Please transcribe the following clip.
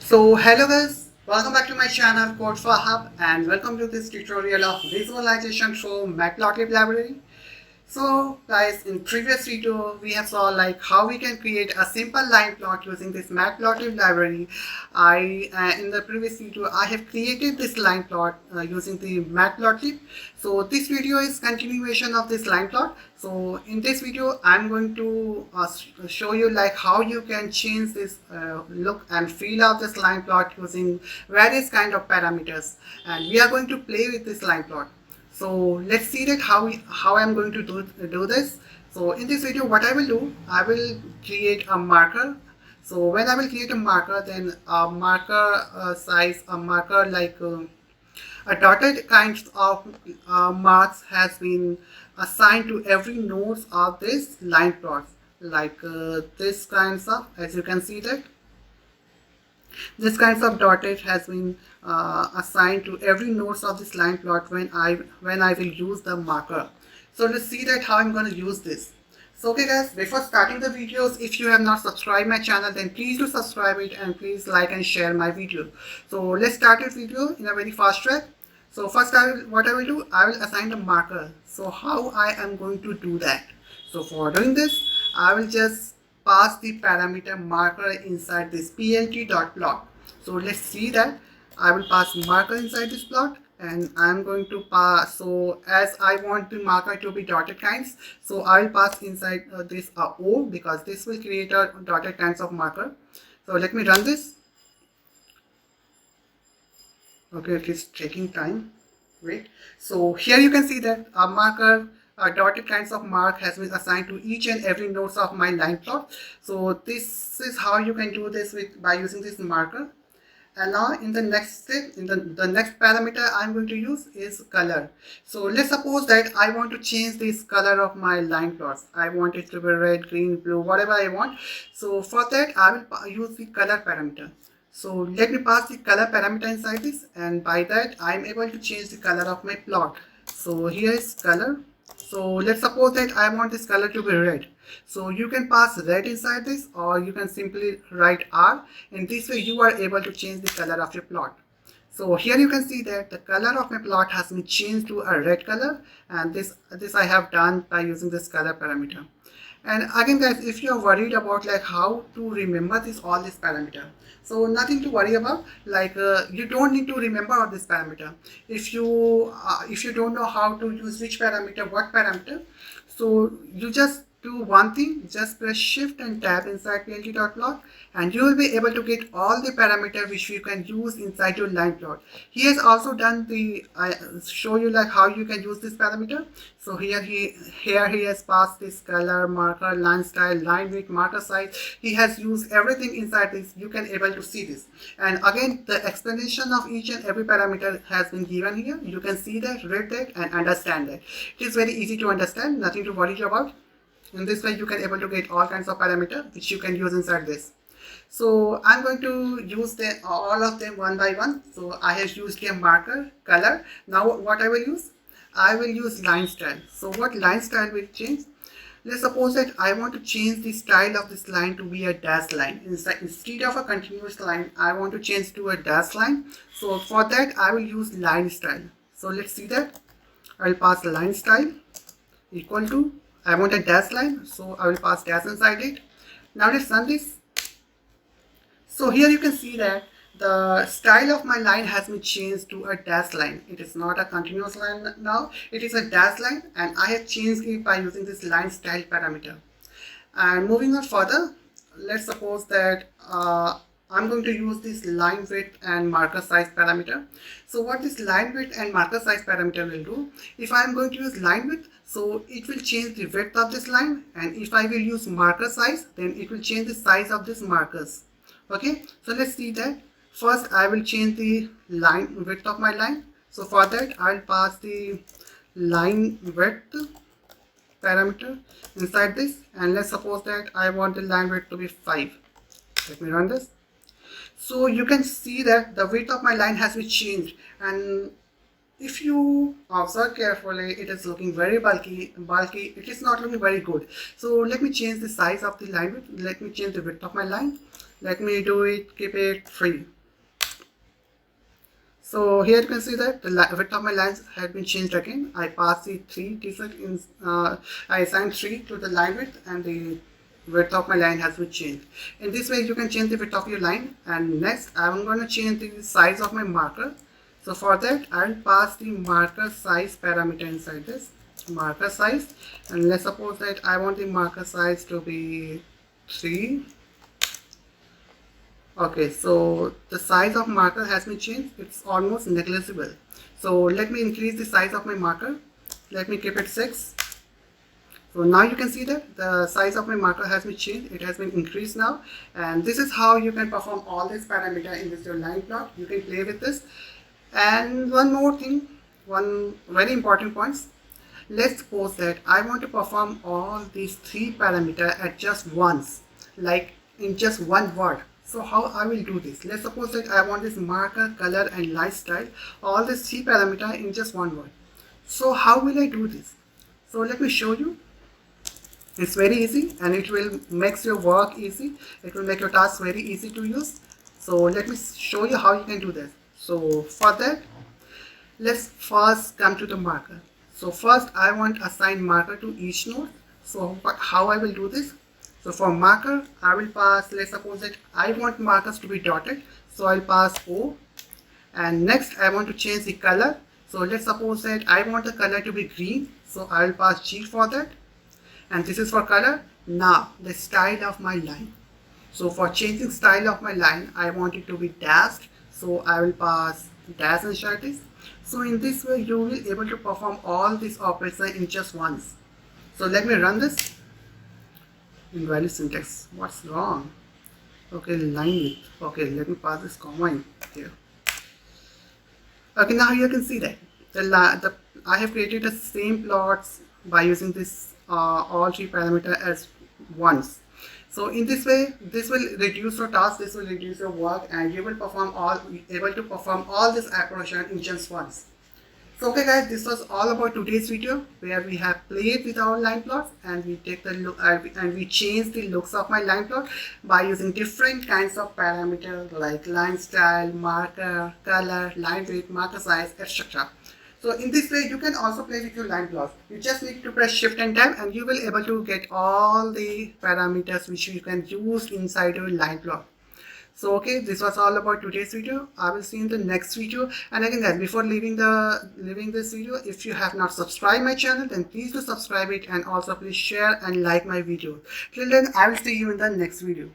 So hello guys, welcome back to my channel Code for Hub and welcome to this tutorial of visualization through Matplotlib library. So guys, in previous video we have saw like how we can create a simple line plot using this Matplotlib library. In the previous video I have created this line plot using the Matplotlib. So this video is continuation of this line plot. So in this video I'm going to show you like how you can change this look and feel of this line plot using various kind of parameters, and we are going to play with this line plot. So let's see that how I'm going to do this. So in this video what I will do, I will create a marker. So when I will create a marker, then a marker size, a marker like a dotted kinds of marks has been assigned to every nodes of this line plot, like this kinds of, as you can see that this kinds of dotted has been assigned to every nodes of this line plot when I will use the marker. So let's see that how I'm going to use this. So okay guys, before starting the videos, if you have not subscribed my channel, then please do subscribe it and please like and share my video. So let's start this video in a very fast track. So first what I will do, I will assign the marker. So how I am going to do that? So for doing this, I will just pass the parameter marker inside this plt.plot. So let's see that I will pass marker inside this plot, and I'm going to pass, so as I want the marker to be dotted kinds, so I will pass inside this O, because this will create a dotted kinds of marker. So let me run this. Okay, it is taking time. Wait. So here you can see that a marker, a dotted kinds of mark has been assigned to each and every nodes of my line plot. So this is how you can do this by using this marker. And now in the next step, in the next parameter I'm going to use is color. So let's suppose that I want to change this color of my line plots. I want it to be red, green, blue, whatever I want. So for that I will use the color parameter. So let me pass the color parameter inside this, and by that I am able to change the color of my plot. So here is color. So let's suppose that I want this color to be red. So you can pass red inside this, or you can simply write R. In this way you are able to change the color of your plot. So here you can see that the color of my plot has been changed to a red color, and this I have done by using this color parameter. And again guys, if you are worried about like how to remember all this parameter, so nothing to worry about. Like you don't need to remember all this parameter. If you don't know how to use which parameter, what parameter, so you just do one thing, just press shift and tab inside plt.plot, and you will be able to get all the parameter which you can use inside your line plot. He has also done the show you like how you can use this parameter. So here he has passed this color, marker, line style, line width, marker size. He has used everything inside this. You can able to see this, and again the explanation of each and every parameter has been given here. You can see that, read that, and understand that. It is very easy to understand, nothing to worry about. In this way you can able to get all kinds of parameter which you can use inside this. So I'm going to use all of them one by one. So I have used a marker, color. Now what I will use? I will use line style. So what line style will change? Let's suppose that I want to change the style of this line to be a dash line. Instead of a continuous line, I want to change to a dash line. So for that I will use line style. So let's see that. I will pass line style equal to, I want a dash line, so I will pass dash inside it. Now let's run this. So here you can see that the style of my line has been changed to a dash line. It is not a continuous line now, it is a dash line, and I have changed it by using this line style parameter. And moving on further, let's suppose that I'm going to use this line width and marker size parameter. So what this line width and marker size parameter will do, if I'm going to use line width, so it will change the width of this line, and if I will use marker size, then it will change the size of these markers. Okay, so let's see that. First I will change the line width of my line. So for that I'll pass the line width parameter inside this, and let's suppose that I want the line width to be 5. Let me run this. So you can see that the width of my line has been changed, and if you observe carefully, it is looking very bulky. It is not looking very good. So let me change the size of the line width. Let me change the width of my line. Let me do it, keep it 3. So here you can see that the width of my lines had been changed again. I passed the 3 default in, I assigned 3 to the line width, and the width of my line has been changed. In this way you can change the width of your line. And next I'm going to change the size of my marker. So for that I'll pass the marker size parameter inside this marker size, and let's suppose that I want the marker size to be 3. Okay, so the size of marker has been changed. It's almost negligible. So let me increase the size of my marker. Let me keep it 6. So now you can see that the size of my marker has been changed. It has been increased now. And this is how you can perform all these parameters in this your line plot. You can play with this. And one more thing, one very important point. Let's suppose that I want to perform all these 3 parameters at just once, like in just one word. So how I will do this? Let's suppose that I want this marker, color and line style, all these 3 parameters in just one word. So how will I do this? So let me show you. It's very easy, and it will make your work easy. It will make your task very easy to use. So let me show you how you can do this. So for that, let's first come to the marker. So first I want to assign marker to each node. So how I will do this? So for marker, I will pass, let's suppose that I want markers to be dotted. So I'll pass O. And next I want to change the color. So let's suppose that I want the color to be green. So I'll pass G for that. And this is for color. Now the style of my line. So for changing style of my line, I want it to be dashed. So I will pass dash inside this. So in this way you will be able to perform all these operations in just once. So let me run this. Invalid syntax. What's wrong? Okay, line width. Okay, let me pass this comma in here. Okay, now you can see that I have created the same plots by using this all 3 parameters as once. So in this way, this will reduce your task, this will reduce your work, and you will able to perform all this operation in just once. So okay guys, this was all about today's video, where we have played with our line plots, and we take the look and we change the looks of my line plot by using different kinds of parameters like line style, marker, color, line width, marker size, etc. So in this way you can also play with your line plots. You just need to press Shift and Tab, and you will able to get all the parameters which you can use inside your line plot. So okay, this was all about today's video. I will see you in the next video. And again guys, before leaving this video, if you have not subscribed my channel, then please do subscribe it, and also please share and like my video. Till then, I will see you in the next video.